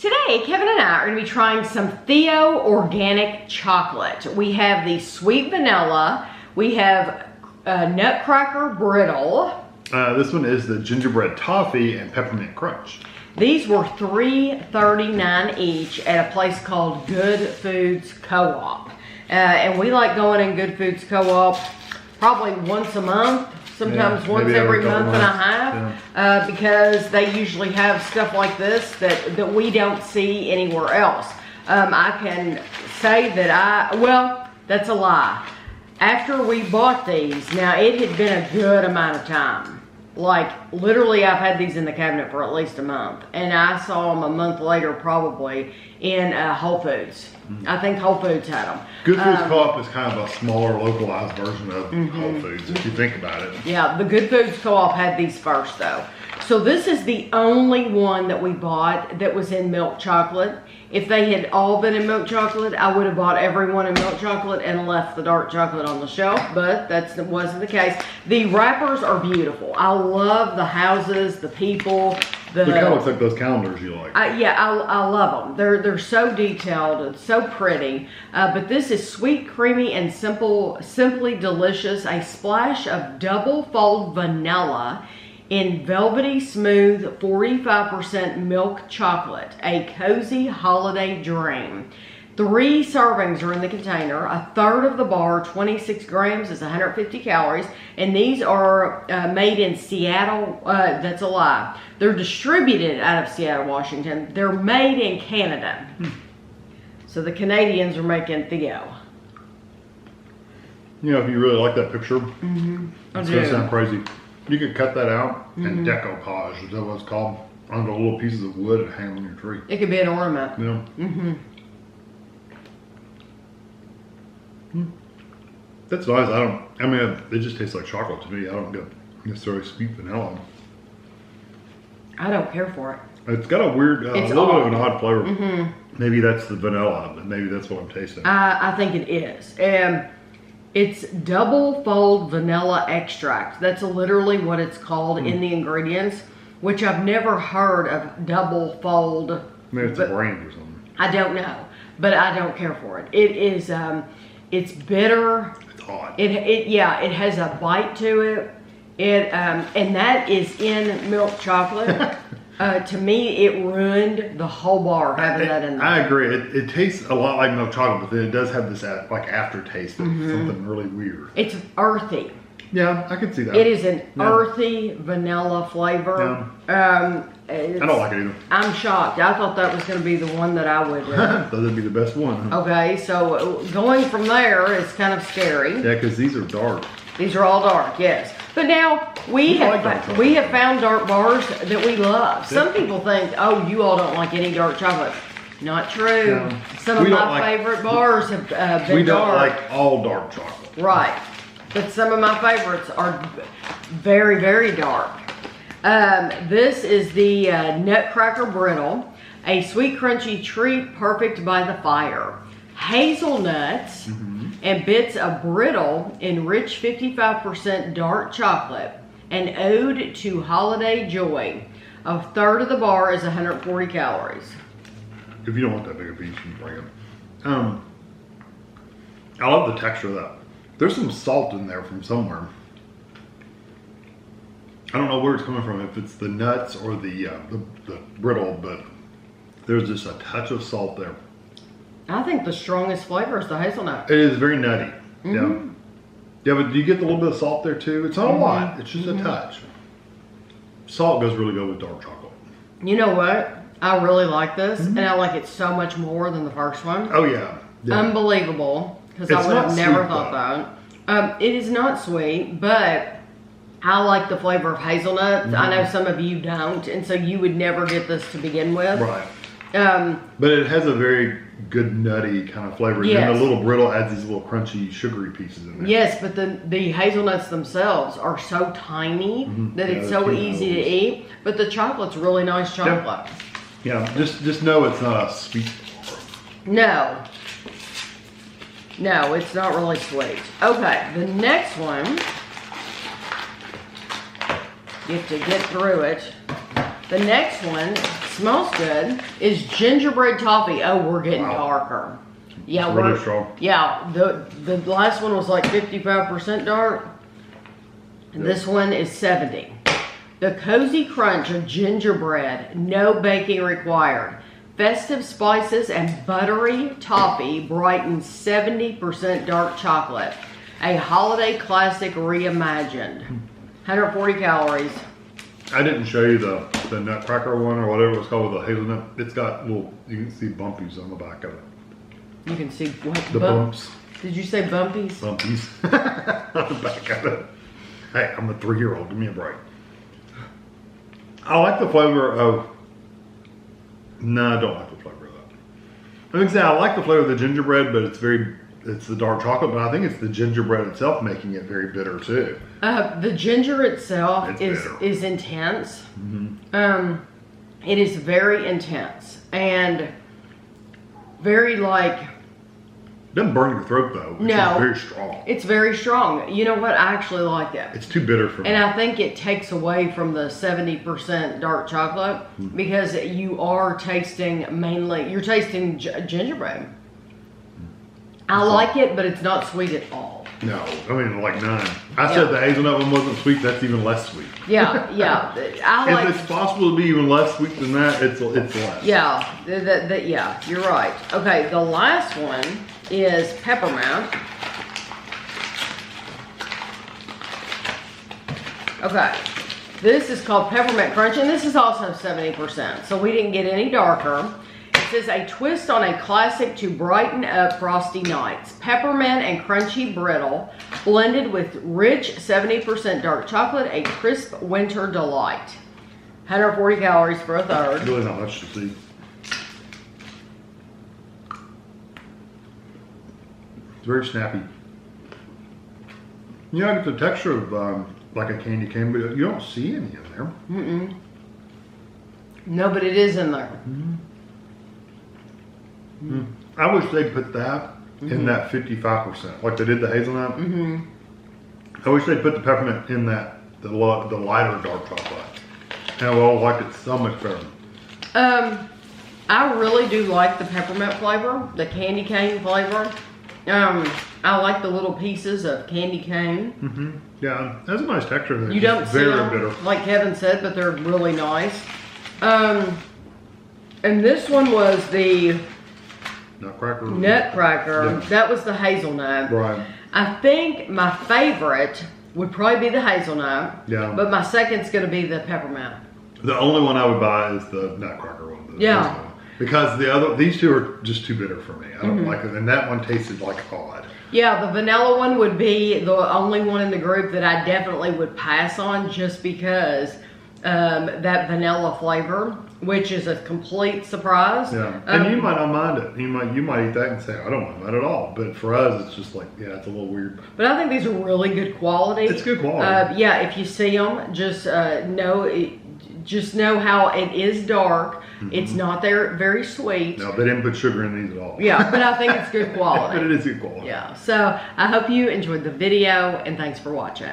Today, Kevin and I are going to be trying some Theo organic chocolate. We have the sweet vanilla. We have Nutcracker Brittle. This one is the Gingerbread Toffee and Peppermint Crunch. These were $3.39 each at a place called Good Foods Co-op. And we like going in Good Foods Co-op probably once a month. Sometimes once every month and a half, because they usually have stuff like this that we don't see anywhere else. I can say that well, that's a lie. After we bought these, now it had been a good amount of time. Like literally I've had these in the cabinet for at least a month, and I saw them a month later probably in Whole Foods. I think Whole Foods had them. Good Foods Co-op is kind of a smaller, localized version of Whole Foods, if you think about it. Yeah, the Good Foods Co-op had these first, though. So this is the only one that we bought that was in milk chocolate. If they had all been in milk chocolate, I would have bought every one in milk chocolate and left the dark chocolate on the shelf, but that wasn't the case. The wrappers are beautiful. I love the houses, the people. It kind of looks like those calendars you like. Yeah, I love them. They're so detailed and so pretty. But this is sweet, creamy, and simply delicious. A splash of double fold vanilla in velvety smooth 45% milk chocolate. A cozy holiday dream. 3 servings are in the container. A third of the bar, 26 grams, is 150 calories. And these are made in Seattle. That's a lie. They're distributed out of Seattle, Washington. They're made in Canada. So the Canadians are making Theo. You know, if you really like that picture, it's going to sound crazy. You could cut that out and decoupage, is that what it's called? Onto little pieces of wood and hang on your tree. It could be an ornament. Yeah. That's nice. I mean, it just tastes like chocolate to me. I don't get necessarily sweet vanilla. I don't care for it. It's got a weird, a little bit of an odd flavor. Maybe that's the vanilla, but maybe that's what I'm tasting. I think it is. It's double fold vanilla extract. That's literally what it's called in the ingredients, which I've never heard of double fold. Maybe it's a brand or something. I don't know, but I don't care for it. It is, it's bitter. It's hot. It has a bite to it. And that is in milk chocolate. To me, it ruined the whole bar having that in there. I agree. It tastes a lot like milk chocolate, but then it does have this like aftertaste of something really weird. It's earthy. Yeah, I can see that. It is an earthy vanilla flavor. Yeah. I don't like it either. I'm shocked. I thought that was going to be the one that I would. That'd be the best one. Okay, so going from there is kind of scary. Yeah, because these are dark. These are all dark, yes. But now we have found dark bars that we love. Some people think, oh, you all don't like any dark chocolate. Not true. No. Some of my favorite bars have been dark. We don't like all dark chocolate. Right. But some of my favorites are very, very dark. This is the Nutcracker Brittle, a sweet, crunchy treat perfect by the fire. Hazelnuts and bits of brittle in rich 55% dark chocolate, an ode to holiday joy. A third of the bar is 140 calories. If you don't want that big a piece, you can bring it. I love the texture of that. There's some salt in there from somewhere. I don't know where it's coming from, if it's the nuts or the brittle, but there's just a touch of salt there. I think the strongest flavor is the hazelnut. It is very nutty. Yeah. Yeah, but do you get a little bit of salt there too? It's not a lot. It's just a touch. Salt goes really good with dark chocolate. You know what? I really like this, and I like it so much more than the first one. Oh yeah. Unbelievable, because I would have never thought that. It is not sweet, but I like the flavor of hazelnuts. I know some of you don't, and so you would never get this to begin with. Right. But it has a very good nutty kind of flavor. Yes. And the little brittle adds these little crunchy, sugary pieces in there. Yes, but the hazelnuts themselves are so tiny that it's so easy to eat. But the chocolate's really nice chocolate. Yeah, just know it's not a sweet. No. No, it's not really sweet. Okay, the next one, you have to get through it. The next one smells good. Is gingerbread toffee. Oh, we're getting darker. Yeah, it's really strong. Yeah, the last one was like 55% dark. And this one is 70. The cozy crunch of gingerbread, no baking required. Festive spices and buttery toffee brightens 70% dark chocolate. A holiday classic reimagined. 140 calories. I didn't show you the Nutcracker one or whatever it's called with the hazelnut. It's got little, you can see bumpies on the back of it. You can see what? The bumps. Did you say bumpies? Bumpies on the back of it. Hey, I'm a 3-year-old. Give me a break. I like the flavor of. No, I don't like the flavor of that. I think I like the flavor of the gingerbread, but it's the dark chocolate. But I think it's the gingerbread itself making it very bitter too. The ginger itself is intense. It is very intense and very like. Doesn't burn your throat though. It's just very strong. It's very strong. You know what? I actually like it. It's too bitter for me. And I think it takes away from the 70% dark chocolate because you are tasting you're tasting gingerbread. I like it, but it's not sweet at all. No, I mean like none. I said the hazelnut one wasn't sweet. That's even less sweet. Yeah. If it's possible to be even less sweet than that, it's less. Yeah, yeah, you're right. Okay, the last one is peppermint. Okay, this is called Peppermint Crunch, and this is also 70%, so we didn't get any darker. It says a twist on a classic to brighten up frosty nights. Peppermint and crunchy brittle, blended with rich 70% dark chocolate, a crisp winter delight. 140 calories for a third. Really not much to see. It's very snappy. You know, I get the texture of like a candy cane, but you don't see any in there. No, but it is in there. I wish they'd put that in that 55%, like they did the hazelnut. I wish they'd put the peppermint in that, the lighter dark chocolate. And I would like it so much better. I really do like the peppermint flavor, the candy cane flavor. I like the little pieces of candy cane. Yeah, that's a nice texture there. You don't see them, bitter. like Kevin said, but they're really nice. And this one was the Nutcracker. Yeah. That was the hazelnut. Right. I think my favorite would probably be the hazelnut. Yeah. But my second's going to be the peppermint. The only one I would buy is the Nutcracker one. Yeah. Because these two are just too bitter for me. I don't like it. And that one tasted like odd. Yeah, the vanilla one would be the only one in the group that I definitely would pass on just because that vanilla flavor, which is a complete surprise. Yeah, and you might not mind it. You might eat that and say, I don't mind that at all. But for us, it's just like, yeah, it's a little weird. But I think these are really good quality. It's good quality. Yeah, if you see them, just know how it is dark. It's not very sweet. No, they didn't put sugar in these at all. Yeah, but I think it's good quality. But it is good quality. Yeah, so I hope you enjoyed the video, and thanks for watching.